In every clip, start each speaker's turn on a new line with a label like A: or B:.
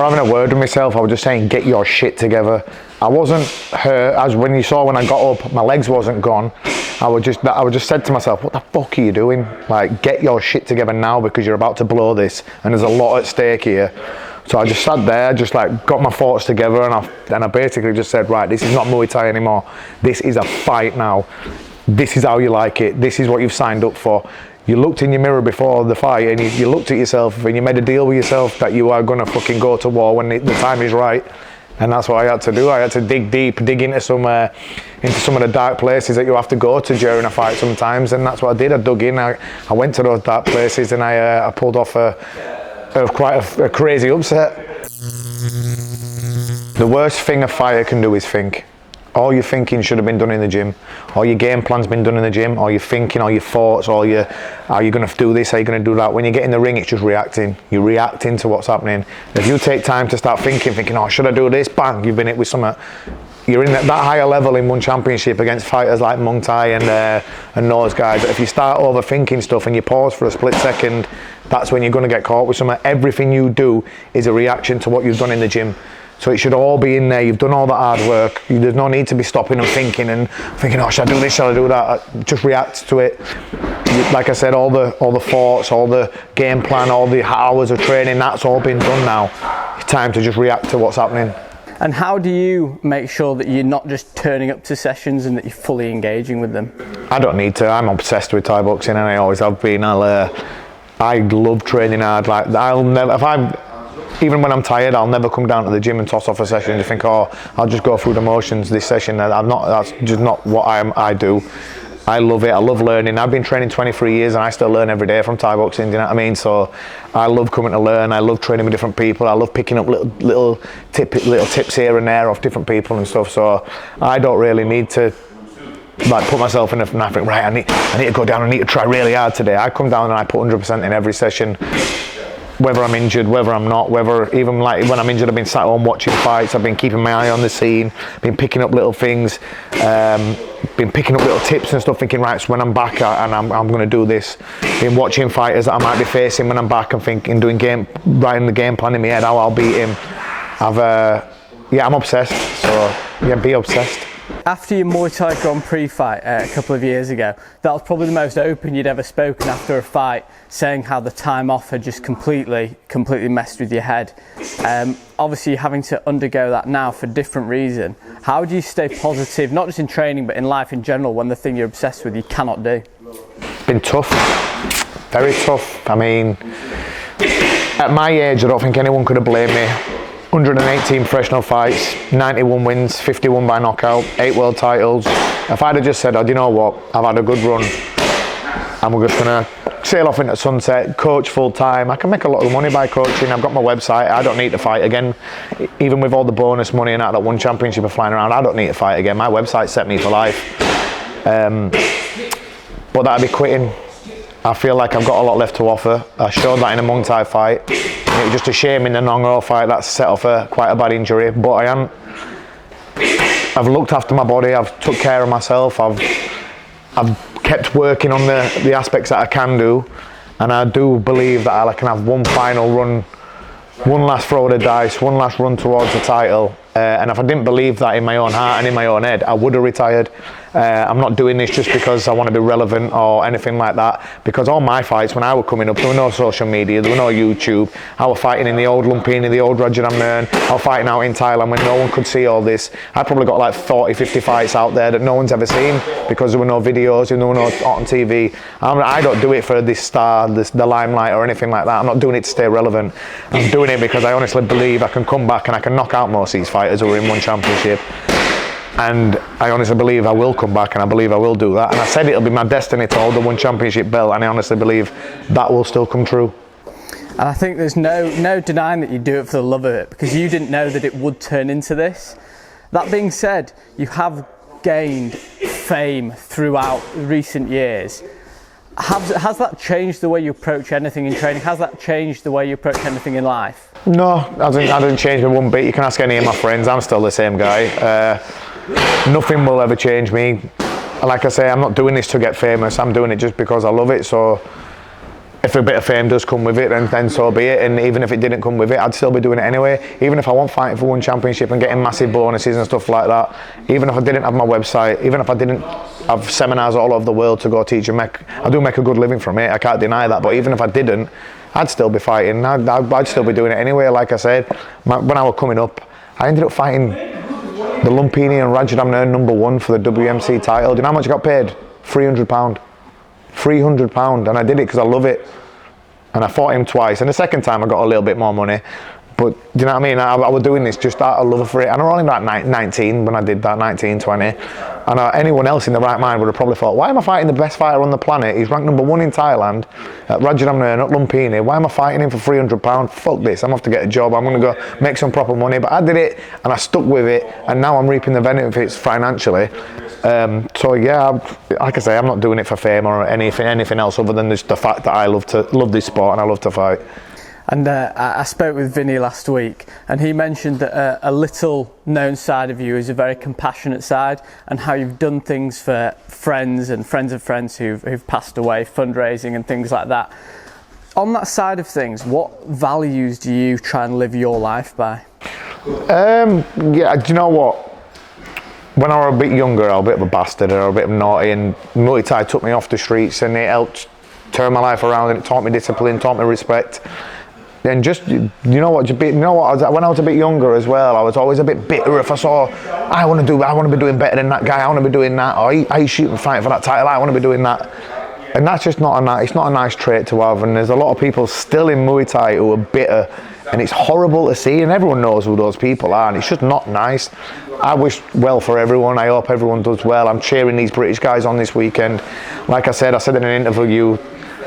A: Having a word with myself, I was just saying, get your shit together. I wasn't hurt, as when you saw when I got up, my legs wasn't gone. I was just said to myself, what the fuck are you doing? Like, get your shit together now, because you're about to blow this and there's a lot at stake here. So I just sat there, just like got my thoughts together, and I basically just said, right, this is not Muay Thai anymore. This is a fight now. This is how you like it. This is what you've signed up for. You looked in your mirror before the fight, and you looked at yourself, and you made a deal with yourself that you are going to fucking go to war when the time is right. And that's what I had to do. I had to dig deep, dig into some of the dark places that you have to go to during a fight sometimes, and that's what I did. I dug in. I went to those dark places, and I pulled off quite a crazy upset. The worst thing a fighter can do is think. All your thinking should have been done in the gym. All your game plan's been done in the gym. All your thinking, all your thoughts, are you going to do this? Are you going to do that? When you get in the ring, it's just reacting. You're reacting to what's happening. If you take time to start thinking, oh, should I do this? Bang, you've been hit with something. You're in that higher level in one championship against fighters like Muay Thai and those guys. If you start overthinking stuff and you pause for a split second, that's when you're going to get caught with something. Everything you do is a reaction to what you've done in the gym. So it should all be in there. You've done all the hard work. There's no need to be stopping and thinking, oh, should I do this, shall I do that? Just react to it. Like I said, all the thoughts, all the game plan, all the hours of training, that's all been done now. It's time to just react to what's happening.
B: And how do you make sure that you're not just turning up to sessions and that you're fully engaging with them?
A: I don't need to. I'm obsessed with Thai boxing, and I always have been. I love training hard. Like, I'll never, even when I'm tired, I'll never come down to the gym and toss off a session and think, oh, I'll just go through the motions this session. That's just not what I do. I love it. I love learning. I've been training 23 years and I still learn every day from Thai boxing, do you know what I mean? So I love coming to learn. I love training with different people. I love picking up little tips here and there off different people and stuff. So I don't really need to put myself in a think, right, I need to go down, I need to try really hard today. I come down and I put 100% in every session. Whether I'm injured, whether I'm not, whether even like when I'm injured, I've been sat home watching fights, I've been keeping my eye on the scene, been picking up little things, been picking up little tips and stuff, thinking, right, so when I'm back and I'm going to do this. Been watching fighters that I might be facing when I'm back and thinking, writing the game plan in my head, how I'll beat him. I'm obsessed, so yeah, be obsessed.
B: After your Muay Thai Grand Prix fight a couple of years ago, that was probably the most open you'd ever spoken after a fight, saying how the time off had just completely messed with your head. Obviously you're having to undergo that now for a different reason. How do you stay positive, not just in training but in life in general, when the thing you're obsessed with you cannot do?
A: Been tough, very tough. I mean, at my age I don't think anyone could have blamed me. 118 professional fights, 91 wins, 51 by knockout, 8 world titles. If I'd have just said, oh, do you know what, I've had a good run and we're just going to sail off into sunset, coach full time, I can make a lot of money by coaching. I've got my website, I don't need to fight again. Even with all the bonus money and that one championship of flying around, I don't need to fight again. My website set me for life. But that'd be quitting. I feel like I've got a lot left to offer. I showed that in a Muay Thai fight. It was just a shame in the Nong-O fight that set off quite a bad injury, but I've looked after my body, I've took care of myself, I've kept working on the aspects that I can do, and I do believe that I can have one final run, one last throw of the dice, one last run towards the title. And if I didn't believe that in my own heart and in my own head, I would have retired. I'm not doing this just because I want to be relevant or anything like that, because all my fights when I was coming up, there were no social media, there were no YouTube. I was fighting in the old Lumpini, the old Rajadamnern. I was fighting out in Thailand when no one could see all this. I probably got like 40, 50 fights out there that no one's ever seen because there were no videos, there were no on TV. I don't do it for this star, the limelight or anything like that. I'm not doing it to stay relevant. I'm doing it because I honestly believe I can come back and I can knock out most of these fighters who are in one championship. And I honestly believe I will come back and I believe I will do that. And I said it'll be my destiny to hold the one championship belt, and I honestly believe that will still come true.
B: And I think there's no denying that you do it for the love of it, because you didn't know that it would turn into this. That being said, you have gained fame throughout recent years. Has that changed the way you approach anything in training? Has that changed the way you approach anything in life?
A: No, I didn't change me one bit. You can ask any of my friends, I'm still the same guy. Nothing will ever change me. Like I say, I'm not doing this to get famous, I'm doing it just because I love it. So if a bit of fame does come with it, then so be it. And even if it didn't come with it, I'd still be doing it anyway. Even if I wasn't fighting for one championship and getting massive bonuses and stuff like that, even if I didn't have my website, even if I didn't have seminars all over the world to go teach and I do make a good living from it, I can't deny that, but even if I didn't, I'd still be fighting. I'd still be doing it anyway. Like I said, when I was coming up, I ended up fighting the Lumpini and Rajadamnern #1 for the WMC title. Do you know how much I got paid? £300. £300, and I did it because I love it. And I fought him twice, and the second time I got a little bit more money. But do you know what I mean? I was doing this just out of love for it. And I was only about 19 when I did that, 19, 20. And anyone else in the right mind would have probably thought, why am I fighting the best fighter on the planet? He's ranked #1 in Thailand, at Rajadamnern, at Lumpini. Why am I fighting him for £300? Fuck this, I'm going to have to get a job. I'm going to go make some proper money. But I did it, and I stuck with it, and now I'm reaping the benefits financially. So yeah, like I say, I'm not doing it for fame or anything else other than just the fact that I love this sport and I love to fight.
B: And I spoke with Vinny last week, and he mentioned that a little known side of you is a very compassionate side, and how you've done things for friends and friends of friends who've passed away, fundraising and things like that. On that side of things, what values do you try and live your life by?
A: Yeah, do you know what? When I was a bit younger, I was a bit of a bastard and I was a bit naughty, and Muay Thai took me off the streets and it helped turn my life around, and it taught me discipline, taught me respect. Then just, you know what, when I was a bit younger as well, I was always a bit bitter if I saw, I want to be doing better than that guy, I want to be doing that, or I shoot and fight for that title, I want to be doing that. And that's just not it's not a nice trait to have, and there's a lot of people still in Muay Thai who are bitter, and it's horrible to see, and everyone knows who those people are, and it's just not nice. I wish well for everyone, I hope everyone does well. I'm cheering these British guys on this weekend. Like I said in an interview,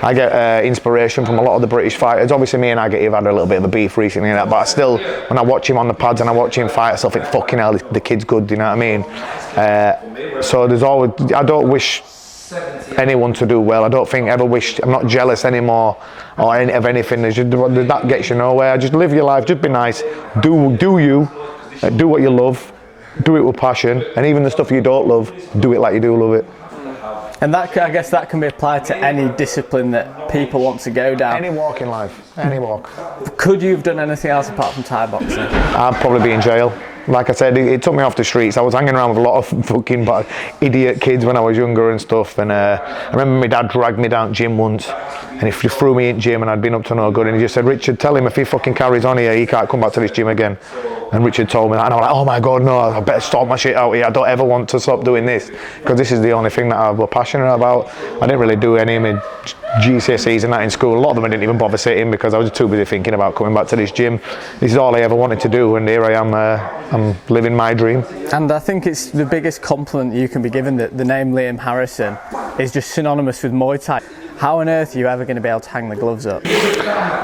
A: I get inspiration from a lot of the British fighters. Obviously me and Agate have had a little bit of a beef recently, but I still, when I watch him on the pads and I watch him fight, I still think, fucking hell, the kid's good, do you know what I mean? So there's always, I don't wish anyone to do well. I don't think ever wish, I'm not jealous anymore or of anything. That gets you nowhere. Just live your life, just be nice, do you, do what you love, do it with passion, and even the stuff you don't love, do it like you do love it.
B: And that, I guess that can be applied to any discipline that people want to go down.
A: Any walk in life, any walk.
B: Could you have done anything else apart from Thai boxing?
A: I'd probably be in jail. Like I said, it took me off the streets. I was hanging around with a lot of fucking idiot kids when I was younger and stuff. And I remember my dad dragged me down to gym once, and he threw me in gym, and I'd been up to no good. And he just said, "Richard, tell him if he fucking carries on here, he can't come back to this gym again." And Richard told me that, and I was like, oh my God, no, I better stop my shit out here. I don't ever want to stop doing this, because this is the only thing that I was passionate about. I didn't really do any of my GCSEs and that in school. A lot of them I didn't even bother sitting because I was too busy thinking about coming back to this gym. This is all I ever wanted to do, and here I am, I'm living my dream.
B: And I think it's the biggest compliment you can be given, that the name Liam Harrison is just synonymous with Muay Thai. How on earth are you ever going to be able to hang the gloves up?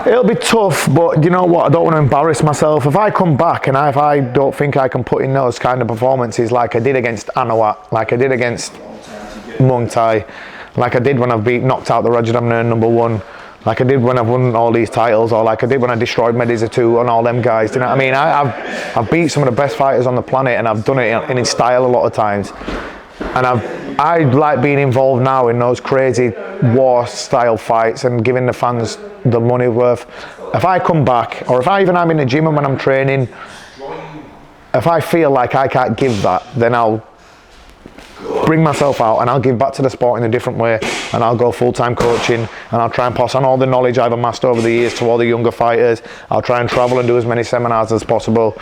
A: It'll be tough, but you know what? I don't want to embarrass myself. If I come back and if I don't think I can put in those kind of performances like I did against Anawat, like I did against Muay Thai, like I did when I knocked out the Rajadamnern #1, like I did when I've won all these titles, or like I did when I destroyed Mediza2 and all them guys. Do you know what I mean? I've beat some of the best fighters on the planet, and I've done it in style a lot of times. And I like being involved now in those crazy war style fights and giving the fans the money worth. If I come back, or if I'm in the gym and when I'm training, if I feel like I can't give that, then I'll bring myself out and I'll give back to the sport in a different way, and I'll go full-time coaching, and I'll try and pass on all the knowledge I've amassed over the years to all the younger fighters. I'll try and travel and do as many seminars as possible.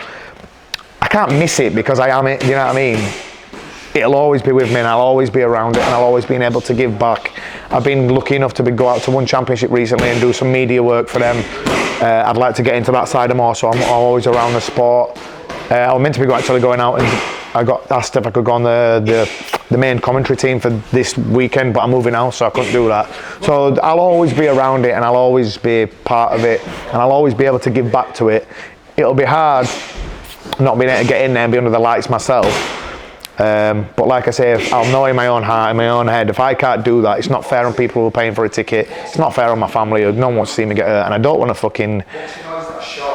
A: I can't miss it because I am it, you know what I mean? It'll always be with me, and I'll always be around it, and I'll always be able to give back. I've been lucky enough to go out to one championship recently and do some media work for them. I'd like to get into that side more, so I'm always around the sport. I was meant to be actually going out, and I got asked if I could go on the main commentary team for this weekend, but I'm moving out, so I couldn't do that. So I'll always be around it, and I'll always be part of it, and I'll always be able to give back to it. It'll be hard not being able to get in there and be under the lights myself. But like I say, I'll know in my own heart, in my own head, if I can't do that, it's not fair on people who are paying for a ticket, it's not fair on my family, no one wants to see me get hurt, and I don't want to fucking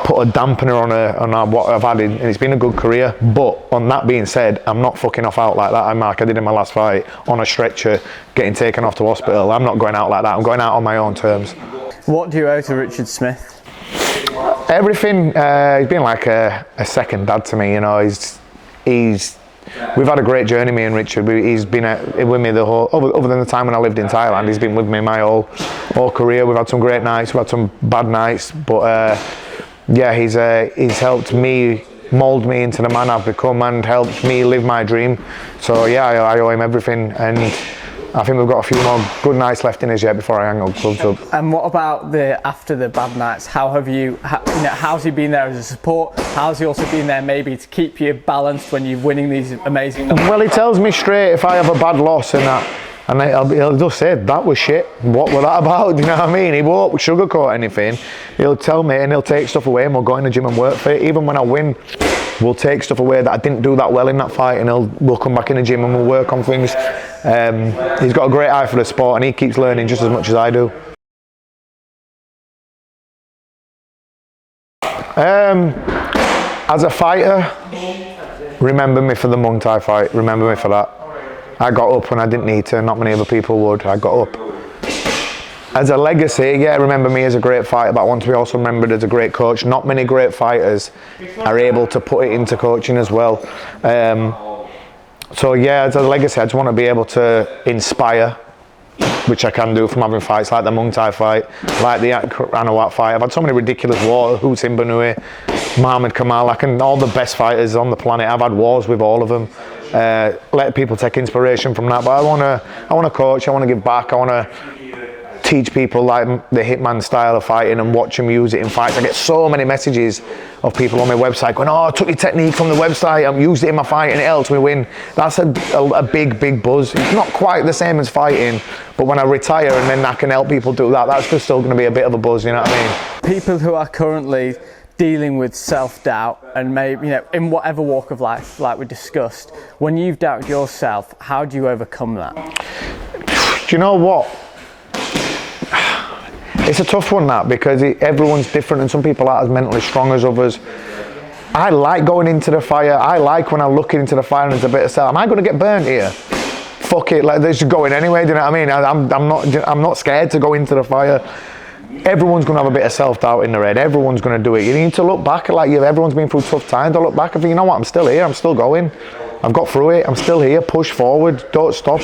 A: put a dampener on what I've had, and it's been a good career. But on that being said, I'm not fucking off out like that. I'm like I did in my last fight, on a stretcher, getting taken off to hospital. I'm not going out like that. I'm going out on my own terms.
B: What do you owe to Richard Smith?
A: Everything. He's been like a second dad to me. You know, we've had a great journey, me and Richard. He's been with me the whole, other than the time when I lived in Thailand, he's been with me my whole career. We've had some great nights, we've had some bad nights, but yeah, he's helped me mould me into the man I've become and helped me live my dream. So yeah, I owe him everything, and I think we've got a few more good nights left in us yet before I hang up gloves up.
B: And what about after the bad nights? How's he been there as a support? How's he also been there maybe to keep you balanced when you're winning these amazing numbers?
A: Well, he tells me straight if I have a bad loss and that, and he'll just say, that was shit, what was that about? Do you know what I mean? He won't sugarcoat anything. He'll tell me and he'll take stuff away and we'll go in the gym and work for it. Even when I win, we'll take stuff away that I didn't do that well in that fight, and we'll come back in the gym and we'll work on things. He's got a great eye for the sport and he keeps learning just as much as I do. As a fighter, remember me for the Muay Thai fight, remember me for that. I got up when I didn't need to, not many other people would, I got up. As a legacy, yeah, remember me as a great fighter, but I want to be also remembered as a great coach. Not many great fighters are able to put it into coaching as well. So yeah, as a legacy, I just want to be able to inspire, which I can do from having fights like the Muay Thai fight, like the Anawat fight. I've had so many ridiculous wars, Housin Banui, Muhammad Kamal, all the best fighters on the planet. I've had wars with all of them. Let people take inspiration from that. But I want to coach, I want to give back, I want to teach people like the Hitman style of fighting and watch them use it in fights. I get so many messages of people on my website going, oh, I took your technique from the website, I've used it in my fight and it helped me win. That's a big buzz. It's not quite the same as fighting, but when I retire and then I can help people do that, that's just still going to be a bit of a buzz, you know what I
B: mean? People who are currently dealing with self-doubt and maybe, in whatever walk of life, like we discussed, when you've doubted yourself, how do you overcome that?
A: Do you know what? It's a tough one, that, because everyone's different and some people aren't as mentally strong as others. I like going into the fire. I like when I look into the fire and there's a bit of self. Am I going to get burnt here? Fuck it, like, just going anyway, do you know what I mean? I'm not scared to go into the fire. Everyone's going to have a bit of self-doubt in their head. Everyone's going to do it. You need to look back at, like, everyone's been through tough times. I look back and think, you know what, I'm still here, I'm still going. I've got through it, I'm still here, push forward, don't stop.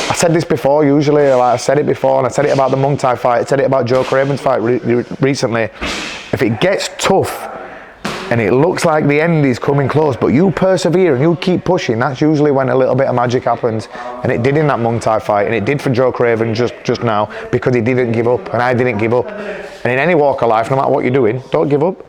A: I said this before, usually, like I said it before, and I said it about the Muay Thai fight, I said it about Joe Craven's fight recently. If it gets tough and it looks like the end is coming close, but you persevere and you keep pushing, that's usually when a little bit of magic happens. And it did in that Muay Thai fight, and it did for Joe Craven just now, because he didn't give up, and I didn't give up. And in any walk of life, no matter what you're doing, don't give up.